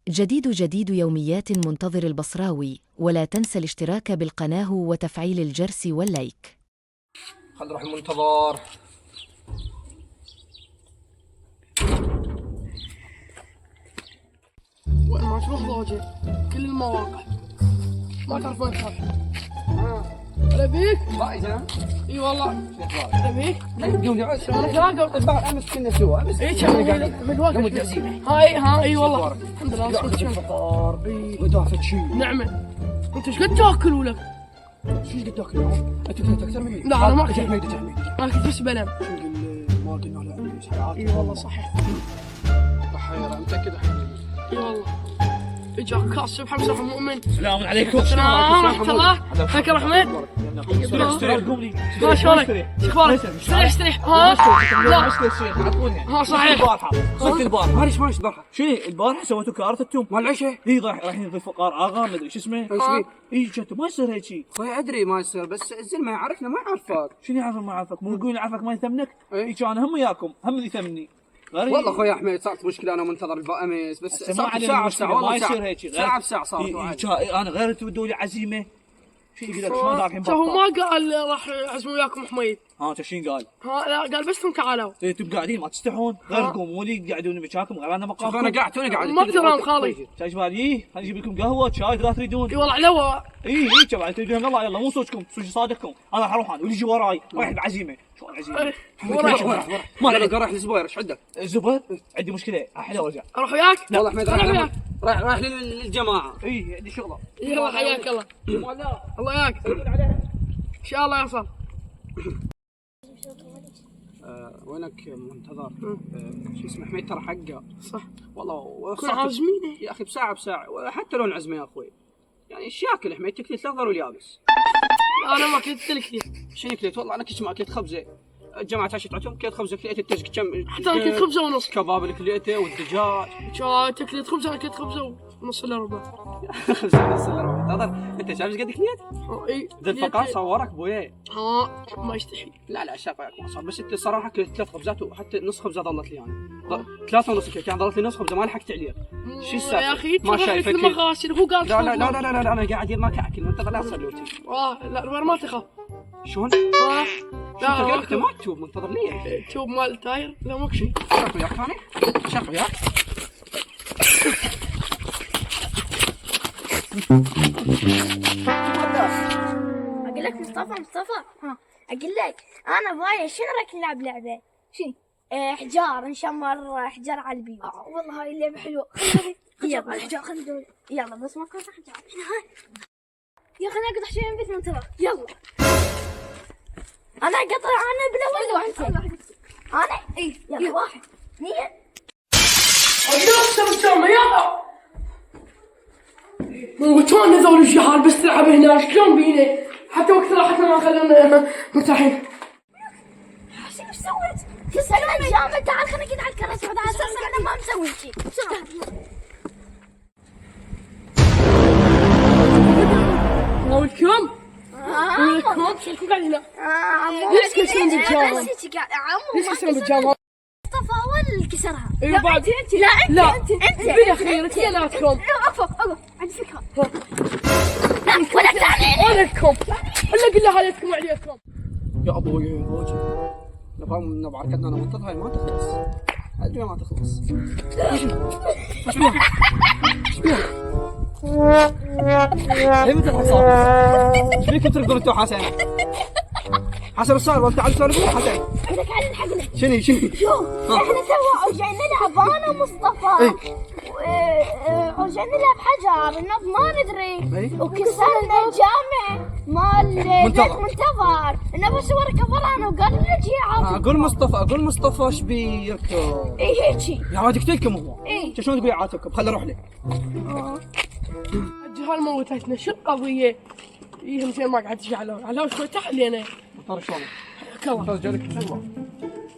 جديد يوميات منتظر البصراوي، ولا تنسى الاشتراك بالقناة وتفعيل الجرس واللايك. خل نروح المنتظر. وين ما تروح ضوجة كل المواقع ما تعرف وين تروح. هلا بيك؟ فايزة؟ اي والله. هلا بيك؟ شلونك راقب؟ البارح امس كنا سوا امس. اي كان متواقف. هاي اي والله الحمد لله. الفطار اضافة شيء. نعمة. انت ايش قد تاكل ولك؟ شو قد تاكل اليوم؟ انت اكلت اكثر مني. لا انا ما اكلت. جحميدة انا اكلت بس بلم. ما قلنا له اي والله صحيح. صحيح متأكد حبيبي. اي والله. اجاك كاس الصبح مسح المؤمن. السلام عليكم. السلام ورحمة الله. هيك يا رحمن. ما شلونك؟ شو اخبارك؟ استريح. ها؟ لا. ها صحيح. البارحة صرت البارحة. معليش البارحة. شنو البارحة سويتوا كارثة التوم؟ مال العشاء؟ اي رايحين ضيف فقار اغا ما ادري شو اسمه. اي شفتوا ما يصير هيك شيء. خوي ادري ما يصير بس الزلمة يعرفنا ما يعرفك. شنو يعرفك ما يعرفك؟ مو يقول يعرفك ما يثمنك؟ اي كان هم وياكم هم اللي يثمني. غريب. والله خوي احمد صارت مشكلة انا منتظر امس بس صارت ساعة بساعة والله ما يصير هيك. ساعة بساعة صارت. انا غير تودوا لي عزيمة. شو يقول لك شلون الحين هو ما قال راح اعزم وياكم حميد. ها شنو قال؟ ها لا قال بس انتم تعالوا. انتم قاعدين ما تستحون غير قوموا لي قاعدون بشاكم غير انا مقامكم. انا قاعد توني قاعد ما ترام خالي. ايش بالي؟ خليني اجيب لكم قهوه شاي اذا تريدون. اي والله علاوه. اي بعد تريدون يلا مو صوتكم صوت صادقكم. انا راح اروح انا واللي يجي وراي رايح بعزيمه. شو العزيمه؟ ورا ما عليك رايح للزباير ايش عندك؟ الزبر عندي مشكله احد ارجع. اروح وياك؟ والله احمد رايح للجماعه. اي عندي شغله. يلا حياك الله. الله ياك. ان شاء الله يوصل. وينك منتظر؟ شو اسمه حميد ترى حقه. صح والله كنا عازمينه يا اخي بساعه حتى لو نعزمه يا اخوي. يعني ايش ياكل حميد تكليت الاخضر واليابس. انا ما كنت كليت. شنو كليت؟ والله انا كنت ما اكلت خبزه. الجماعه عشتهم كليت خبزه كليت التزق كم. حتى انا كنت خبزه ونص. كباب اللي كليته والدجاج. تكليت خبزه انا كنت خبزه ونص الا ربع. خبزه ونص الا ربع. انتظر انت شايف ايش قد كليت؟ اي ذا الفقار صورك بويه. ها ما يستحي. لا شاف وياك ما صار بس انت الصراحه كليت 3 خبزات وحتى نص خبزه ظلت لي يعني 3 ونص كليت يعني ظلت لي نص خبزه ما لحقت عليها. شو السالفه؟ يا اخي ما شايفك المغاسل هو قال لا انا قاعد ما اكل منتظر لا تصير لوتي. لا ما تخاف. شلون؟ لا انت ما تشوف منتظر ليه؟ تشوف مال تاير لا ماكو شيء. شاف وياك ثاني؟ شاف وياك؟ اقول لك مصطفى اقول لك انا بايع شنو رايك نلعب لعبه؟ شنو؟ حجار نشمر حجار على البيوت. والله هاي اللعبه حلوه. يلا حجار خلينا ندور. يلا بس ما كان حجار. يا خلينا نقطع شوي من بيت منتظر. يلا انا اقطع انا بالاول واحد. انا اي يلا 1 2 يلا وتونا ذول الجهال بس تلعب هنا شلون بينا حتى وقت راحتنا ما خلونا مرتاحين. حسين ايش سويت؟ تسألنا الجامعة تعال خلينا نقعد على الكراسي على اساس انا ما مسوي شيء. ولكم شلكم قاعد هنا. ليش كسرين بالجامعة؟ ليش كسرين بالجامعة؟ مصطفى هو اللي كسرها. ايوه بعد لا انت بالاخير كلاتكم. اقف عندي فكرة. لا ولا تعال عليكم الا بالله عليكم وعليكم. يا ابوي روجي نبغى بعركتنا انا منتظر هاي ما تخلص. الدنيا ما تخلص. ايش بيها؟ ليه متى صار؟ ايش بيكم ترقدون انتوا حسن؟ حسن صار ولا تعال سولفوا حسن؟ احنا تعال نلحقنا. شنو؟ شوف احنا تو جايين نلعب انا ومصطفى. وجايين نلعب حجر الناس ما ندري وكسرنا الجامع مال منتظر انه بصور كفر انا وقال لنا جي عاطف. اقول مصطفى ايش بيركب؟ اي هيجي يا ولد قتلكم هو. اي شلون تقول عاتبكم؟ خلي اروح له. الجهال موتتنا شو القضية؟ ايه مثل ما قاعد تجي على شوي تحت لينا. ترى شلون؟ كلا جالك تفضل.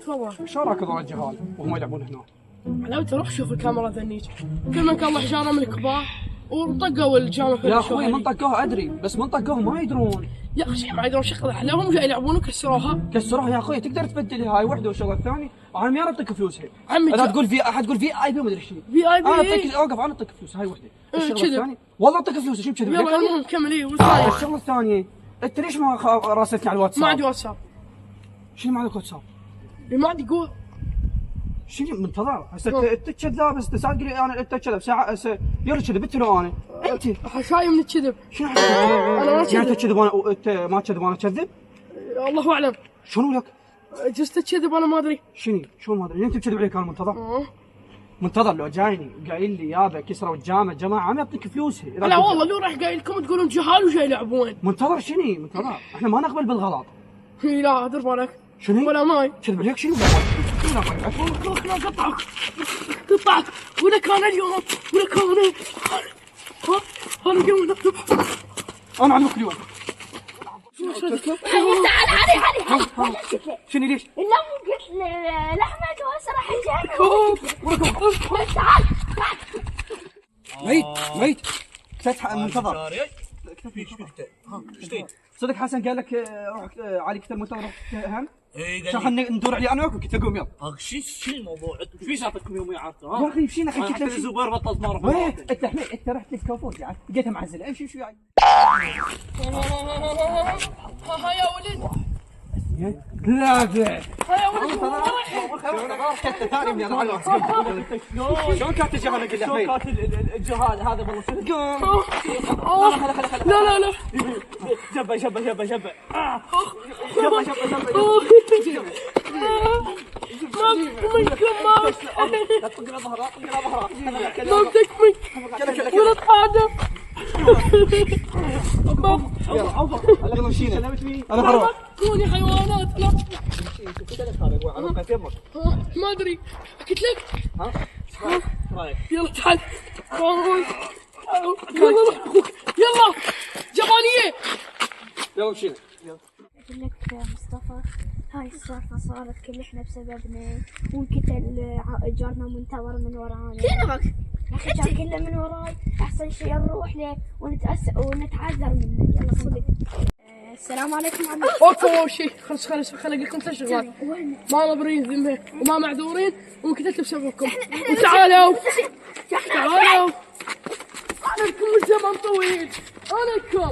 تفضل. شو راكض على الجهال وهم يلعبون هنا؟ لو تروح شوف الكاميرا ذنيك كل من كان له حجاره من الكبار وطقوا الجامعة يا اخوي من طقوها ادري، بس من طقوها ما يدرون. يا اخي ما يدرون شغله احلاهم جاي يلعبون وكسروها. كسروها يا اخوي، تقدر تبدلي هاي وحده والشغله الثانيه، انا ما اعطيك فلوسها. عمي اذا تقول في احد تقول في اي بي ما ادري شنو. في اي بي انا اعطيك، اوقف انا اعطيك فلوس هاي وحده. الشغله كذب. الثانيه والله اعطيك فلوس، شو كذب عليك؟ يلا المهم كمل. ايه والثانية الشغله الثانيه انت ليش ما راسلتني على الواتساب؟ ما عندي واتساب. شنو ما عندك واتساب؟ ما عندي قوة. شنو منتظر؟ هسه انت كذاب، بس تسال لي انا انت كذاب ساعه هسه يلا كذب انت لو انا انت شايف من الكذب. شنو انا ما يعني انت كذب. كذب وانا انت ما كذب وانا كذب؟ الله اعلم. شنو لك؟ جست كذب انا ما ادري. شنو ما ادري انت مكذب عليك انا منتظر. منتظر لو جايني وقايل لي يابا كسروا الجامعه جماعه عم يعطيك فلوسها. لا والله لو راح قايل لكم تقولون جهال وجاي يلعبون. منتظر شنو منتظر؟ احنا ما نقبل بالغلط. لا دير بالك. شنو؟ ولا ماي. كذب عليك شنو؟ لا قطعك ولا كان اليوم ولا كان انا اليوم انا اعلمك اليوم. تعال علي شنو ليش؟ لا مو قلت لحمة وهسه راح الجامعة. تعال ميت منتظر. ايش فيك انت؟ صدق حسن قال لك روح علي كتب منتظر روح هم؟ اي عشان خلينا ندور عليه انا وياك قلت اقوم يلا. شو الموضوع؟ ايش اعطيكم يومي عرفته يا اخي مشينا حتى خليك تمشي. الزبير بطلت ما اروح وين انت حميد؟ انت رحت للكافور قاعد لقيتها معزله امشي شوي يعني. ها يا ولد. لا ها يا ولد. شلون كانت الجهاله قلت شلون حميد؟ كانت الجهال هذا والله لا لا لا. جبه جبه جبه جبه ما بتكفي ولا تحادف. يلا مشينا انا بروح. كوني حيوانات. لا ما ادري قلت لك. يلا تعال يلا روح اخوك يلا جبانيه. يلا مشينا. اقول لك يا مصطفى، هاي السالفة صارت كل احنا بسببنا، وانقتل جارنا منتظر من ورانا. شنو بك؟ يا اخي جار كله من وراي، احسن شيء نروح له ونتعذر منه. يلا صدق. السلام عليكم عمي. اوكي شيء خلص اقول لكم ثلاث شغلات. ما مبرين ذمه وما معذورين وانقتلت بسببكم. وتعالوا تعالوا انا لكم الزمن طويل. انا لكم